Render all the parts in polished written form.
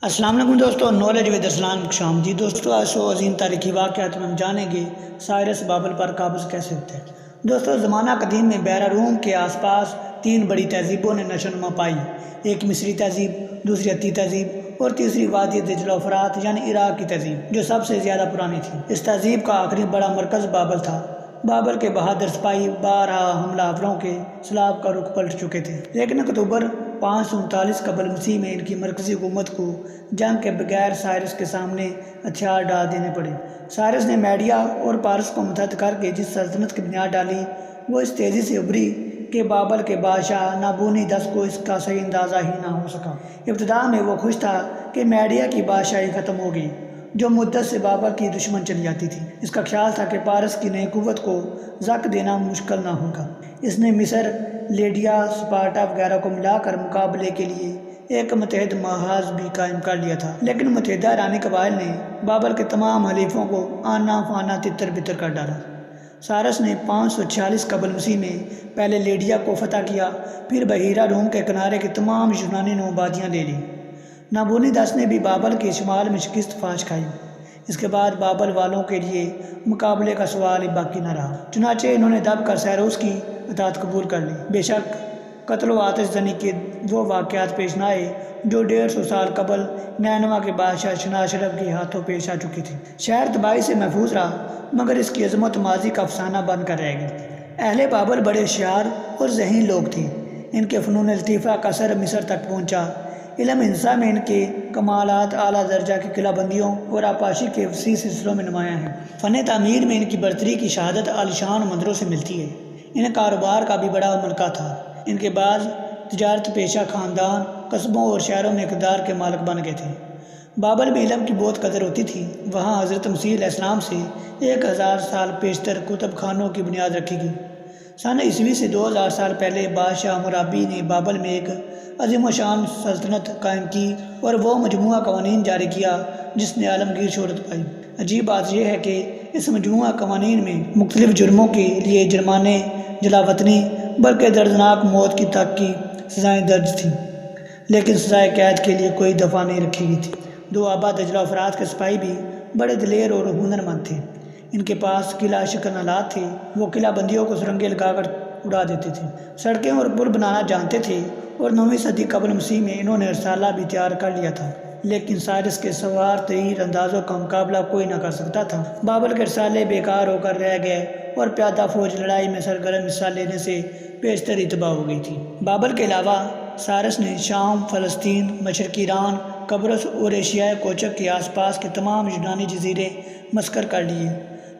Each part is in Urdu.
السلام علیکم دوستو، نالج ود اسلام خوش آمدید دوستو۔ آج سو عظیم تاریخی واقعات میں ہم جانیں گے سائرس بابل پر قابض کیسے ہوتے ہیں۔ دوستو، زمانہ قدیم میں بحیرہ روم کے آس پاس تین بڑی تہذیبوں نے نشو و نما پائی۔ ایک مصری تہذیب، دوسری ہتی تہذیب اور تیسری وادی دجلہ و فرات یعنی عراق کی تہذیب، جو سب سے زیادہ پرانی تھی۔ اس تہذیب کا آخری بڑا مرکز بابل تھا۔ بابل کے بہادر سپاہی بارہا حملہ آوروں کے سیلاب کا رخ پلٹ چکے تھے، لیکن اکتوبر 539 قبل مسیح میں ان کی مرکزی حکومت کو جنگ کے بغیر سائرس کے سامنے ہتھیار ڈال دینے پڑے۔ سائرس نے میڈیا اور پارس کو متحد کر کے جس سلطنت کی بنیاد ڈالی، وہ اس تیزی سے ابھری کہ بابل کے بادشاہ نابونی دس کو اس کا صحیح اندازہ ہی نہ ہو سکا۔ ابتدا میں وہ خوش تھا کہ میڈیا کی بادشاہی ختم ہو گئی، جو مدت سے بابل کی دشمن چلی جاتی تھی۔ اس کا خیال تھا کہ پارس کی نئی قوت کو زک دینا مشکل نہ ہوگا۔ اس نے مصر، لیڈیا، سپارٹا وغیرہ کو ملا کر مقابلے کے لیے ایک متحد محاذ بھی قائم کر لیا تھا، لیکن متحدہ ایرانی قبائل نے بابل کے تمام حلیفوں کو آنا فانا تتر بتر کر ڈالا۔ سائرس نے 546 قبل مسیح میں پہلے لیڈیا کو فتح کیا، پھر بحیرہ روم کے کنارے کی تمام یونانی نوآبادیاں لے لیں۔ نابونی دس نے بھی بابل کے شمال میں شکست فاش کھائی۔ اس کے بعد بابل والوں کے لیے مقابلے کا سوال ہی باقی نہ رہا، چنانچہ انہوں نے دب کر سائرس کی اطاعت قبول کر لی۔ بے شک قتل و آتش زنی کے وہ واقعات پیش نہ آئے جو 150 سال قبل نینوا کے بادشاہ شناشرب کے ہاتھوں پیش آ چکی تھی۔ شہر تباہی سے محفوظ رہا، مگر اس کی عظمت ماضی کا افسانہ بن کر رہ گئی۔ اہل بابل بڑے ہوشیار اور ذہین لوگ تھے۔ ان کے فنون لطیفہ کا اثر مصر تک پہنچا۔ علم انسا میں ان کے کمالات اعلیٰ درجہ کی قلعہ بندیوں اور آبپاشی کے وسیع سلسلوں میں نمایاں ہیں۔ فن تعمیر میں ان کی برتری کی شہادت عالیشان مندروں سے ملتی ہے۔ انہیں کاروبار کا بھی بڑا ملکہ تھا۔ ان کے بعض تجارت پیشہ خاندان قصبوں اور شہروں میں اقتدار کے مالک بن گئے تھے۔ بابل میں علم کی بہت قدر ہوتی تھی۔ وہاں حضرت مسیح علیہ السلام سے 1000 سال پیشتر کتب خانوں کی بنیاد رکھی گئی۔ سن عیسوی سے 2000 سال پہلے بادشاہ حمورابی نے بابل میں ایک عظیم و شان سلطنت قائم کی اور وہ مجموعہ قوانین جاری کیا جس نے عالمگیر شہرت پائی۔ عجیب بات یہ ہے کہ اس مجموعہ قوانین میں مختلف جرموں کے لیے جرمانے، جلاوطنی، بلکہ دردناک موت کی تک کی سزائیں درج تھیں، لیکن سزائے قید کے لیے کوئی دفعہ نہیں رکھی گئی تھی۔ دو آبا دجلہ و فرات کے سپاہی بھی بڑے دلیر اور ہنرمند تھے۔ ان کے پاس قلعہ شکن آلات تھے۔ وہ قلعہ بندیوں کو سرنگیں لگا کر اڑا دیتے تھے، سڑکیں اور پل بنانا جانتے تھے، اور 9ویں صدی قبل مسیح میں انہوں نے رسالہ بھی تیار کر لیا تھا، لیکن سائرس کے سوار تیر اندازوں کا مقابلہ کوئی نہ کر سکتا تھا۔ بابل کے رسالے بیکار ہو کر رہ گئے اور پیادہ فوج لڑائی میں سرگرم حصہ لینے سے پیشتر ہی تباہ ہو گئی تھی۔ بابل کے علاوہ سائرس نے شام، فلسطین، مشرقی ایران، قبرص اور ایشیائے کوچک کے آس پاس کے تمام یونانی جزیرے مسخر کر لیے۔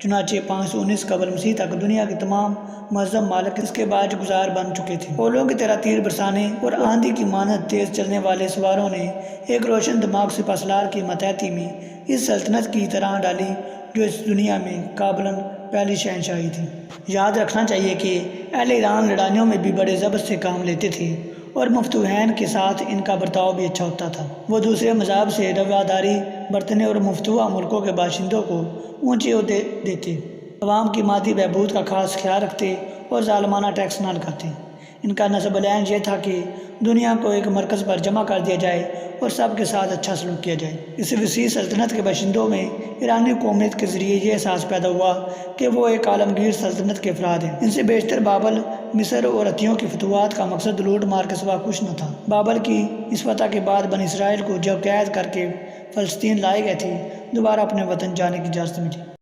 چنانچہ 519 قبل مسیح تک دنیا کے تمام مہذب مالک اس کے باج گزار بن چکے تھے۔ اولوں کی طرح تیر برسانے اور آندھی کی مانند تیز چلنے والے سواروں نے ایک روشن دماغ سپہ سالار کی ماتحتی میں اس سلطنت کی طرح ڈالی جو اس دنیا میں قابلاً پہلی شہنشاہی تھی۔ یاد رکھنا چاہیے کہ اہل ایران لڑائیوں میں بھی بڑے ضبط سے کام لیتے تھے اور مفتوحین کے ساتھ ان کا برتاؤ بھی اچھا ہوتا تھا۔ وہ دوسرے مذاہب سے رواداری برتنے اور مفتوحہ ملکوں کے باشندوں کو اونچے عہدے دیتے، عوام کی مادی بہبود کا خاص خیال رکھتے اور ظالمانہ ٹیکس نہ لگاتے۔ ان کا نصب العین یہ تھا کہ دنیا کو ایک مرکز پر جمع کر دیا جائے اور سب کے ساتھ اچھا سلوک کیا جائے۔ اس وسیع سلطنت کے باشندوں میں ایرانی قومیت کے ذریعے یہ احساس پیدا ہوا کہ وہ ایک عالمگیر سلطنت کے افراد ہیں۔ ان سے بیشتر بابل، مصر اور ہتھیوں کی فتوحات کا مقصد لوٹ مار کے سوا کچھ نہ تھا۔ بابل کی اس فتح کے بعد بنی اسرائیل کو جو قید کر کے فلسطین لائے گئے تھے، دوبارہ اپنے وطن جانے کی اجازت ملی۔